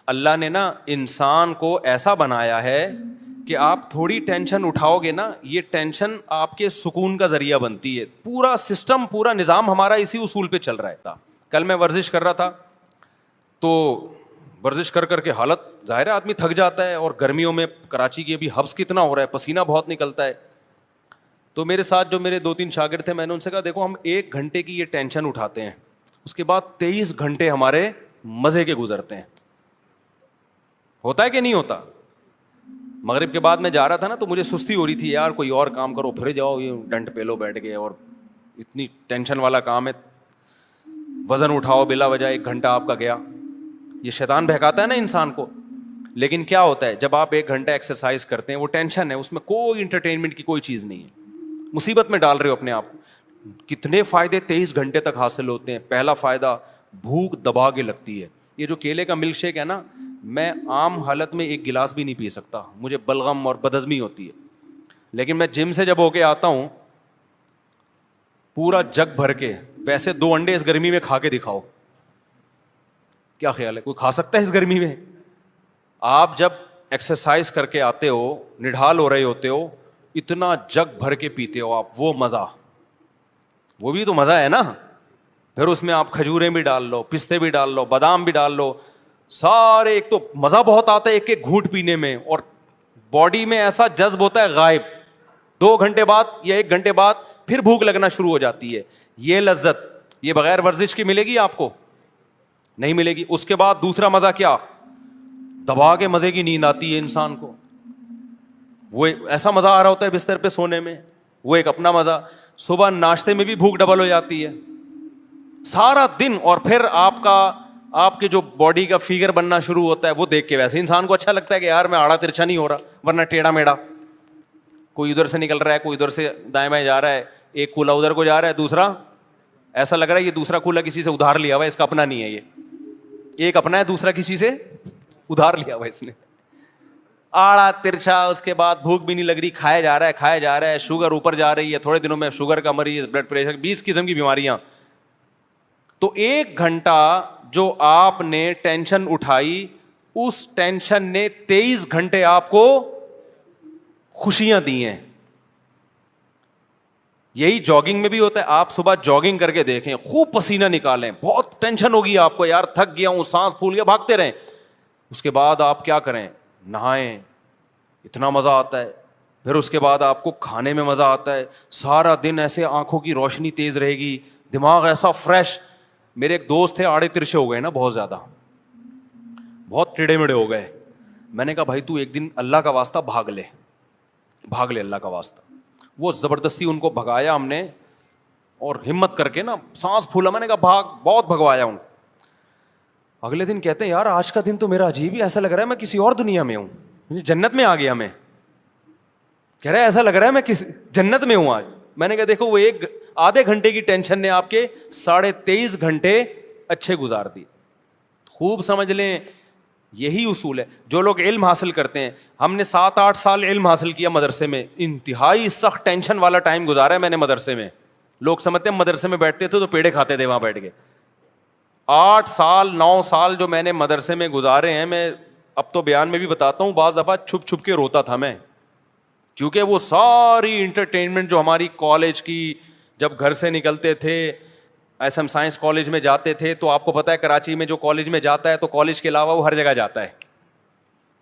اللہ نے نا انسان کو ایسا بنایا ہے کہ آپ تھوڑی ٹینشن اٹھاؤ گے نا, یہ ٹینشن آپ کے سکون کا ذریعہ بنتی ہے. پورا سسٹم, پورا نظام ہمارا اسی اصول پہ چل رہا ہے. کل میں ورزش کر رہا تھا, تو ورزش کر کر کے حالت ظاہر ہے آدمی تھک جاتا ہے, اور گرمیوں میں کراچی کی ابھی حبس کتنا ہو رہا ہے, پسینہ بہت نکلتا ہے. تو میرے ساتھ جو میرے 2-3 شاگرد تھے, میں نے ان سے کہا دیکھو ہم 1 گھنٹے کی یہ ٹینشن اٹھاتے ہیں, اس کے بعد 23 گھنٹے ہمارے مزے کے گزرتے ہیں. ہوتا ہے کہ نہیں ہوتا؟ مغرب کے بعد میں جا رہا تھا نا, تو مجھے سستی ہو رہی تھی, یار کوئی اور کام کرو, پھر جاؤ یہ ڈنٹ پہ لو بیٹھ گئے, اور اتنی ٹینشن والا کام ہے, وزن اٹھاؤ بلا وجہ 1 گھنٹہ آپ کا گیا. یہ شیطان بہکاتا ہے نا انسان کو. لیکن کیا ہوتا ہے جب آپ 1 گھنٹہ ایکسرسائز کرتے ہیں, وہ ٹینشن ہے, اس میں کوئی انٹرٹینمنٹ کی کوئی چیز نہیں ہے, مصیبت میں ڈال رہے ہو اپنے آپ کو. کتنے فائدے 23 گھنٹے تک حاصل ہوتے ہیں. پہلا فائدہ, بھوک دبا کے لگتی ہے. یہ جو کیلے کا ملک شیک ہے نا, میں عام حالت میں 1 گلاس بھی نہیں پی سکتا, مجھے بلغم اور بدہضمی ہوتی ہے. لیکن میں جم سے جب ہو کے آتا ہوں, پورا جگ بھر کے, ویسے 2 انڈے اس گرمی میں کھا کے دکھاؤ, کیا خیال ہے, کوئی کھا سکتا ہے اس گرمی میں؟ آپ جب ایکسرسائز کر کے آتے ہو, نڈھال ہو رہے ہوتے ہو, اتنا جگ بھر کے پیتے ہو آپ, وہ مزہ, وہ بھی تو مزہ ہے نا. پھر اس میں آپ کھجوریں بھی ڈال لو, پستے بھی ڈال لو, بادام بھی ڈال لو, سارے. ایک تو مزہ بہت آتا ہے ایک ایک گھونٹ پینے میں, اور باڈی میں ایسا جذب ہوتا ہے غائب. 2 گھنٹے بعد یا 1 گھنٹے بعد پھر بھوک لگنا شروع ہو جاتی ہے. یہ لذت یہ بغیر ورزش کی ملے گی آپ کو؟ نہیں ملے گی. اس کے بعد دوسرا مزہ کیا, دبا کے مزے کی نیند آتی ہے انسان کو. وہ ایسا مزہ آ رہا ہوتا ہے بستر پہ سونے میں, وہ ایک اپنا مزہ. صبح ناشتے میں بھی بھوک ڈبل ہو جاتی ہے سارا دن. اور پھر آپ کے جو باڈی کا فگر بننا شروع ہوتا ہے, وہ دیکھ کے ویسے انسان کو اچھا لگتا ہے کہ یار میں آڑا ترچھا نہیں ہو رہا, ورنہ ٹیڑھا میڑا, کوئی ادھر سے نکل رہا ہے, کوئی ادھر سے دائیں بائیں جا رہا ہے, ایک کولا ادھر کو جا رہا ہے, دوسرا ایسا لگ رہا ہے یہ دوسرا کولا کسی سے ادھار لیا ہوا ہے, اس کا اپنا نہیں ہے, یہ ایک اپنا ہے, دوسرا کسی سے ادھار لیا ہوا ہے اس نے. آڑا ترچھا. اس کے بعد بھوک بھی نہیں لگ رہی, کھایا جا رہا ہے, شوگر اوپر جا رہی ہے, تھوڑے دنوں میں شوگر کا مریض, بلڈ پریشر, 20 قسم کی بیماریاں. تو 1 گھنٹہ جو آپ نے ٹینشن اٹھائی, اس ٹینشن نے 23 گھنٹے آپ کو خوشیاں دی ہیں. یہی جاگنگ میں بھی ہوتا ہے. آپ صبح جاگنگ کر کے دیکھیں, خوب پسینہ نکالیں, بہت ٹینشن ہوگی آپ کو, یار تھک گیا ہوں, سانس پھول گیا, بھاگتے رہیں. اس کے بعد آپ کیا کریں, نہائیں, اتنا مزہ آتا ہے. پھر اس کے بعد آپ کو کھانے میں مزہ آتا ہے, سارا دن ایسے آنکھوں کی روشنی تیز رہے گی, دماغ ایسا فریش. میرے ایک دوست تھے, آڑے ترچھے ہو گئے نا بہت زیادہ, بہت ٹیڑے مڑے ہو گئے. میں نے کہا بھائی تو ایک دن اللہ کا واسطہ بھاگ لے اللہ کا واسطہ. وہ زبردستی ان کو بھگایا ہم نے, اور ہمت کر کے نا سانس پھولا, میں نے کہا بھاگ, بہت بھگوایا ان. اگلے دن کہتے ہیں یار آج کا دن تو میرا عجیب ہی, ایسا لگ رہا ہے میں کسی اور دنیا میں ہوں, جنت میں آ گیا میں. کہہ رہا ہے ایسا لگ رہا ہے میں کسی جنت میں ہوں آج. میں نے کہا دیکھو وہ آدھے گھنٹے کی ٹینشن نے آپ کے 23.5 گھنٹے اچھے گزار دی. خوب سمجھ لیں, یہی اصول ہے. جو لوگ علم حاصل کرتے ہیں, ہم نے 7-8 سال علم حاصل کیا مدرسے میں, انتہائی سخت ٹینشن والا ٹائم گزارا ہے میں نے مدرسے میں. لوگ سمجھتے ہیں مدرسے میں بیٹھتے تھے تو پیڑے کھاتے تھے وہاں بیٹھ کے. 8 سال 9 سال جو میں نے مدرسے میں گزارے ہیں, میں اب تو بیان میں بھی بتاتا ہوں, بعض دفعہ چھپ چھپ کے روتا تھا میں, کیونکہ وہ ساری انٹرٹینمنٹ جو ہماری کالج کی, جب گھر سے نکلتے تھے ایس ایم سائنس کالج میں جاتے تھے, تو آپ کو پتہ ہے کراچی میں جو کالج میں جاتا ہے تو کالج کے علاوہ وہ ہر جگہ جاتا ہے,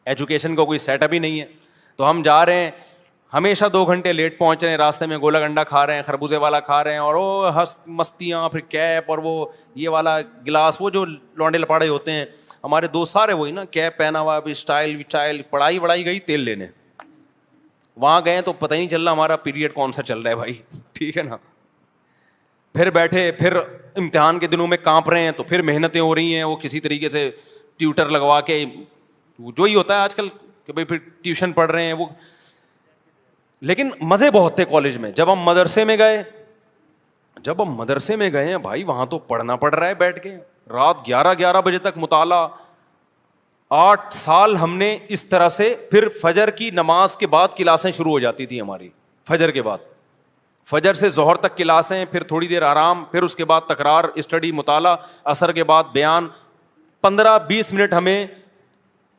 ایجوکیشن کا کوئی سیٹ اپ ہی نہیں ہے. تو ہم جا رہے ہیں, ہمیشہ 2 گھنٹے لیٹ پہنچ رہے ہیں, راستے میں گولا گنڈا کھا رہے ہیں, خربوزے والا کھا رہے ہیں, اور وہ مستیاں, پھر کیپ, اور وہ یہ والا گلاس, وہ جو لونڈے لپاڑے ہوتے ہیں ہمارے دوست سارے وہی نا, کیپ پہنا ہوا, ابھی اسٹائل, پڑھائی گئی تیل لینے. وہاں گئے تو پتہ ہی نہیں چل رہا ہمارا پیریڈ کون سا چل رہا ہے بھائی, ٹھیک ہے نا. پھر بیٹھے, پھر امتحان کے دنوں میں کانپ رہے ہیں, تو پھر محنتیں ہو رہی ہیں, وہ کسی طریقے سے ٹیوٹر لگوا کے, جو ہی ہوتا ہے آج کل کہ بھائی پھر ٹیوشن پڑھ رہے ہیں وہ. لیکن مزے بہت تھے کالج میں. جب ہم مدرسے میں گئے ہیں بھائی, وہاں تو پڑھنا پڑ رہا ہے بیٹھ کے, رات 11 بجے تک مطالعہ. 8 سال ہم نے اس طرح سے. پھر فجر کی نماز کے بعد کلاسیں شروع ہو جاتی تھی ہماری, فجر کے بعد, فجر سے ظہر تک کلاسیں, پھر تھوڑی دیر آرام, پھر اس کے بعد تکرار, اسٹڈی, مطالعہ, عصر کے بعد بیان. 15-20 منٹ ہمیں